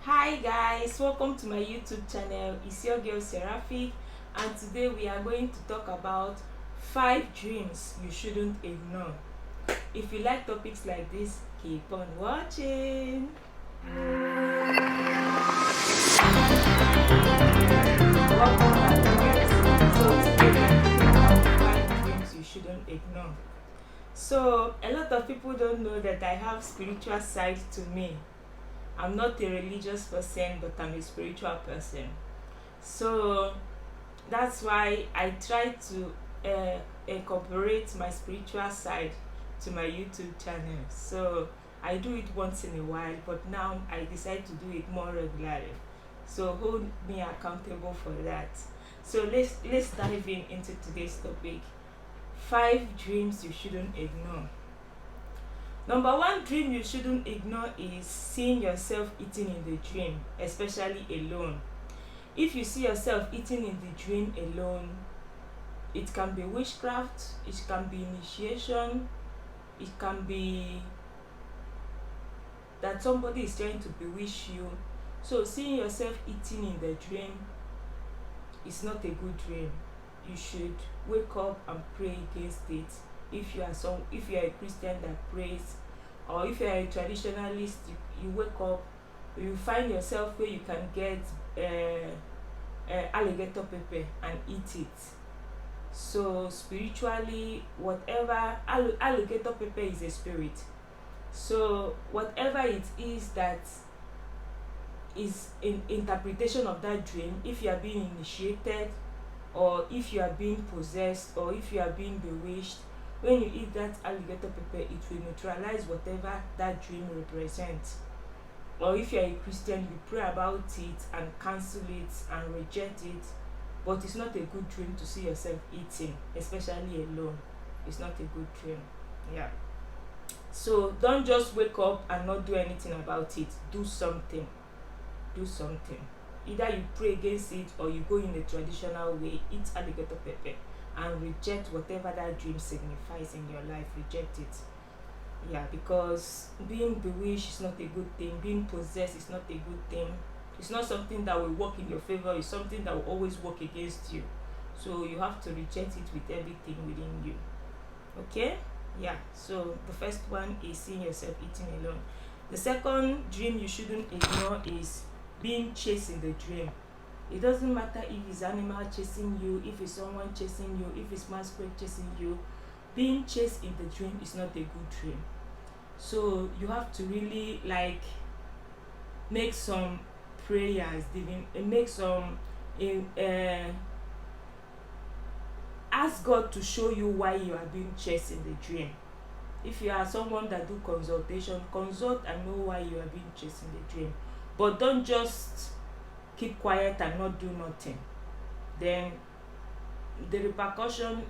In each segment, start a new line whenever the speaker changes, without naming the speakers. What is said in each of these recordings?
Hi guys, welcome to my YouTube channel. It's your girl Seraphic, and today we are going to talk about 5 dreams you shouldn't ignore. If you like topics like this, keep on watching. Welcome back guys. So today we are talking about 5 dreams you shouldn't ignore. So a lot of people don't know that I have spiritual side to me. I'm not a religious person, but I'm a spiritual person. So that's why I try to incorporate my spiritual side to my YouTube channel. So I do it once in a while, but now I decide to do it more regularly. So hold me accountable for that. So let's dive into today's topic. 5 dreams you shouldn't ignore. Number one dream you shouldn't ignore is seeing yourself eating in the dream, especially alone. If you see yourself eating in the dream alone, it can be witchcraft, it can be initiation, it can be that somebody is trying to bewitch you. So seeing yourself eating in the dream is not a good dream. You should wake up and pray against it. If you are a Christian that prays, or if you are a traditionalist, you wake up, you find yourself where you can get alligator pepper and eat it. So spiritually, whatever alligator pepper is a spirit. So whatever it is that is in interpretation of that dream, if you are being initiated, or if you are being possessed, or if you are being bewitched, when you eat that alligator pepper, it will neutralize whatever that dream represents. Or if you are a Christian, you pray about it and cancel it and reject it. But it's not a good dream to see yourself eating, especially alone. It's not a good dream. Yeah. So don't just wake up and not do anything about it. Do something. Do something. Either you pray against it, or you go in the traditional way, eat alligator pepper and reject whatever that dream signifies in your life. Reject it. Yeah, because being bewitched is not a good thing. Being possessed is not a good thing. It's not something that will work in your favor. It's something that will always work against you. So you have to reject it with everything within you. Okay? Yeah. So the first one is seeing yourself eating alone. The second dream you shouldn't ignore is being chased in the dream. It doesn't matter if it's animal chasing you, if it's someone chasing you, if it's masquerade chasing you. Being chased in the dream is not a good dream. So you have to really make some prayers, make some ask God to show you why you are being chased in the dream. If you are someone that do consultation, consult and know why you are being chased in the dream. But don't just keep quiet and not do nothing. Then the repercussion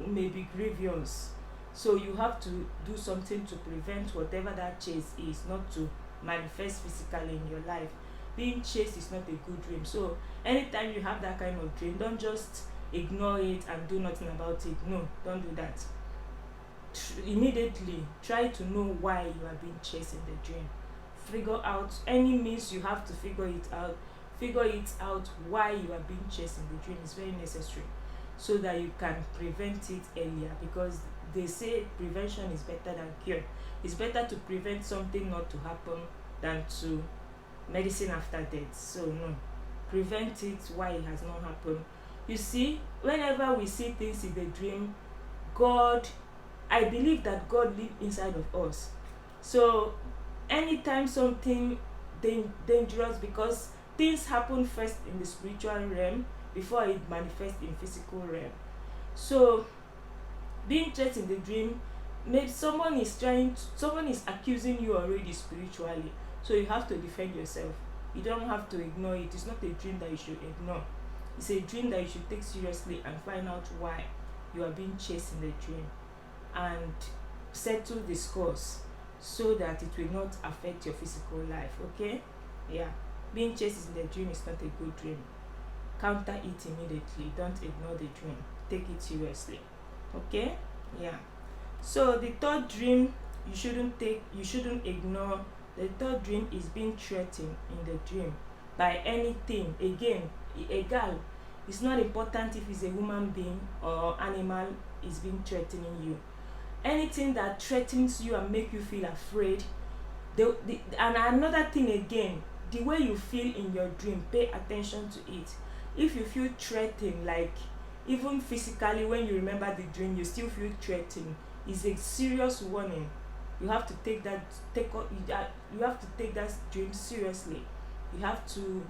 may be grievous. So you have to do something to prevent whatever that chase is not to manifest physically in your life. Being chased is not a good dream. So anytime you have that kind of dream, don't just ignore it and do nothing about it. No, don't do that. Immediately try to know why you are being chased in the dream. Figure out any means you have to figure it out. Figure it out why you are being chased in the dream. Is very necessary, so that you can prevent it earlier, because they say prevention is better than cure. It's better to prevent something not to happen than to medicine after death. So no, prevent it while it has not happened. You see, whenever we see things in the dream, I believe that God lives inside of us. So anytime something dangerous, because things happen first in the spiritual realm before it manifests in physical realm. So being chased in the dream, maybe someone is accusing you already spiritually. So you have to defend yourself. You don't have to ignore it. It's not a dream that you should ignore. It's a dream that you should take seriously and find out why you are being chased in the dream, and settle the scores so that it will not affect your physical life. Okay? Yeah. Being chased in the dream is not a good dream. Counter it immediately. Don't ignore the dream. Take it seriously. Okay? Yeah. So the third dream you shouldn't ignore. The third dream is being threatened in the dream by anything. Again, a girl, it's not important if it's a human being or animal is being threatening you. Anything that threatens you and make you feel afraid. And another thing again, the way you feel in your dream, pay attention to it. If you feel threatened, like even physically, when you remember the dream you still feel threatened, is a serious warning. You have to take that dream seriously. You have to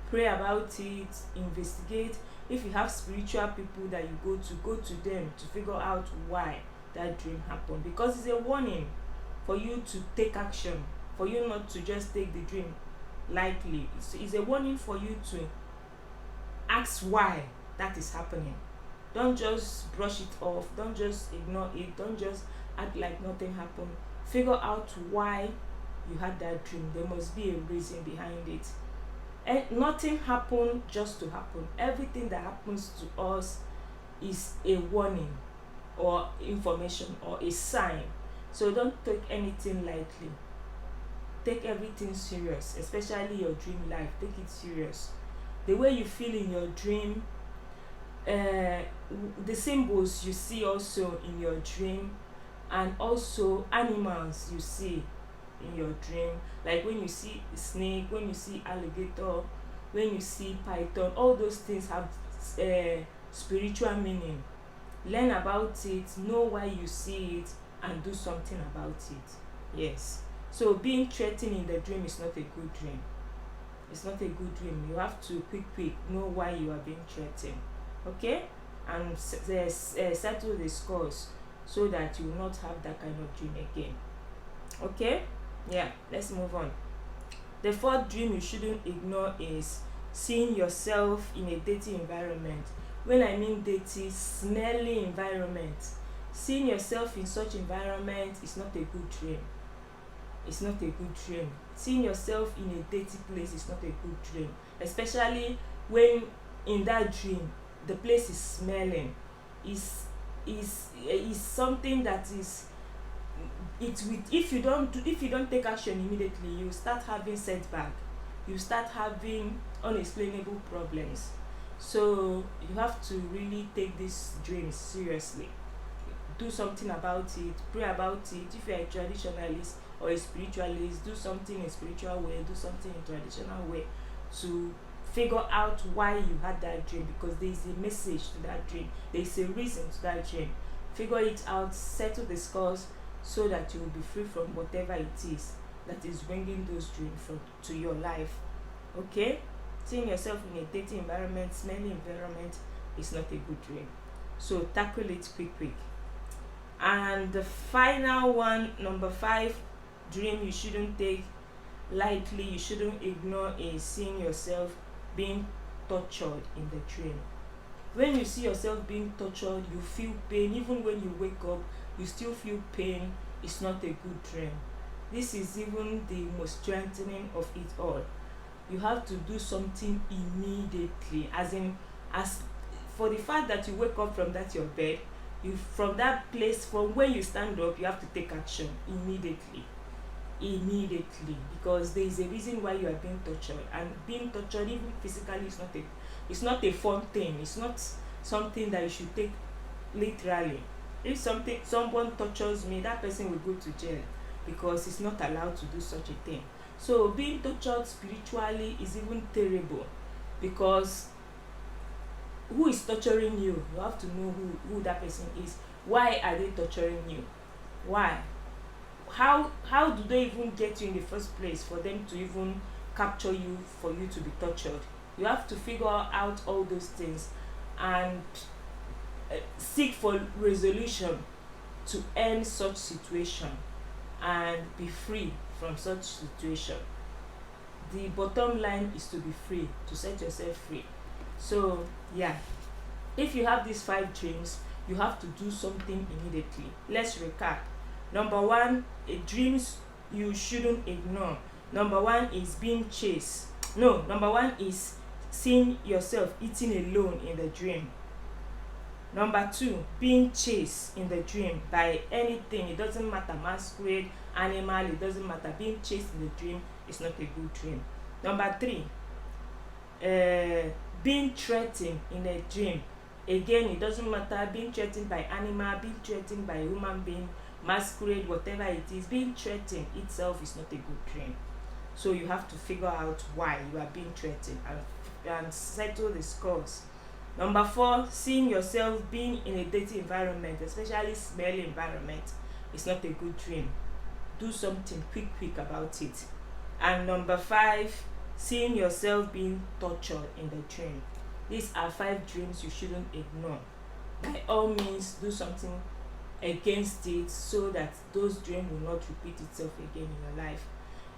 pray about it, investigate. If you have spiritual people that you go to them to figure out why that dream happened, because it's a warning for you to take action, for you not to just take the dream lightly. It's a warning for you to ask why that is happening. Don't just brush it off, don't just ignore it, don't just act like nothing happened. Figure out why you had that dream. There must be a reason behind it. And nothing happened just to happen. Everything that happens to us is a warning or information or a sign. So don't take anything lightly. Take everything serious, especially your dream life. Take it serious. The way you feel in your dream, the symbols you see also in your dream, and also animals you see in your dream, like when you see snake, when you see alligator, when you see python, all those things have spiritual meaning. Learn about it, know why you see it, and do something about it. Yes. So being threatened in the dream is not a good dream. It's not a good dream. You have to quick know why you are being threatened. Okay? And settle the scores so that you will not have that kind of dream again. Okay? Yeah, let's move on. The fourth dream you shouldn't ignore is seeing yourself in a dirty environment. When I mean dirty, smelly environment. Seeing yourself in such environment is not a good dream. It's not a good dream. Seeing yourself in a dirty place is not a good dream, especially when in that dream the place is smelling. Is something that is, it's with, if you don't take action immediately, you start having setback, you start having unexplainable problems. So you have to really take this dream seriously. Do something about it, pray about it. If you are a traditionalist or a spiritualist, do something in a spiritual way, do something in a traditional way to figure out why you had that dream, because there is a message to that dream, there is a reason to that dream. Figure it out, settle the scores so that you will be free from whatever it is that is bringing those dreams to your life. Okay? Seeing yourself in a dirty environment, smelly environment is not a good dream. So tackle it quick. And the final one, number 5 dream you shouldn't take lightly, you shouldn't ignore, is seeing yourself being tortured in the dream. When you see yourself being tortured, you feel pain. Even when you wake up, you still feel pain. It's not a good dream. This is even the most strengthening of it all. You have to do something immediately, as for the fact that you wake up from that your bed, from that place, from when you stand up, you have to take action immediately, because there is a reason why you are being tortured. And being tortured, even physically, it's not a fun thing. It's not something that you should take literally. If someone tortures me, that person will go to jail, because it's not allowed to do such a thing. So being tortured spiritually is even terrible, because who is torturing you? You have to know who that person is. Why are they torturing you? Why? How do they even get you in the first place for them to even capture you, for you to be tortured? You have to figure out all those things and seek for resolution to end such situation and be free from such situation. The bottom line is to be free, to set yourself free. So yeah, if you have these 5 dreams, you have to do something immediately. Let's recap. Number 1, dreams you shouldn't ignore. Number 1 is being chased. No, number 1 is seeing yourself eating alone in the dream. Number 2, being chased in the dream by anything. It doesn't matter, masquerade, animal, it doesn't matter. Being chased in a dream is not a good dream. Number 3, being threatened in a dream. Again, it doesn't matter. Being threatened by animal, being threatened by human being, masquerade, whatever it is, being threatened itself is not a good dream. So you have to figure out why you are being threatened and settle the scores. Number 4, seeing yourself being in a dirty environment, especially smelly environment, is not a good dream. Do something quick about it. And number 5, seeing yourself being tortured in the dream. These are 5 dreams you shouldn't ignore. By all means, do something against it so that those dreams will not repeat itself again in your life.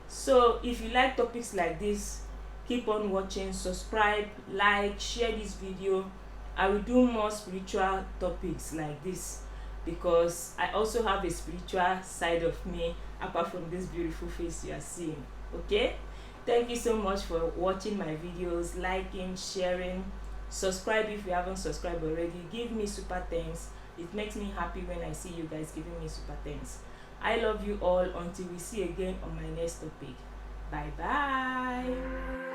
So if you like topics like this, keep on watching, subscribe, like, share this video. I will do more spiritual topics like this because I also have a spiritual side of me apart from this beautiful face you are seeing. Okay, thank you so much for watching my videos, liking, sharing, subscribe if you haven't subscribed already. Give me super thanks. It makes me happy when I see you guys giving me super thanks. I love you all. Until we see again on my next topic. Bye bye.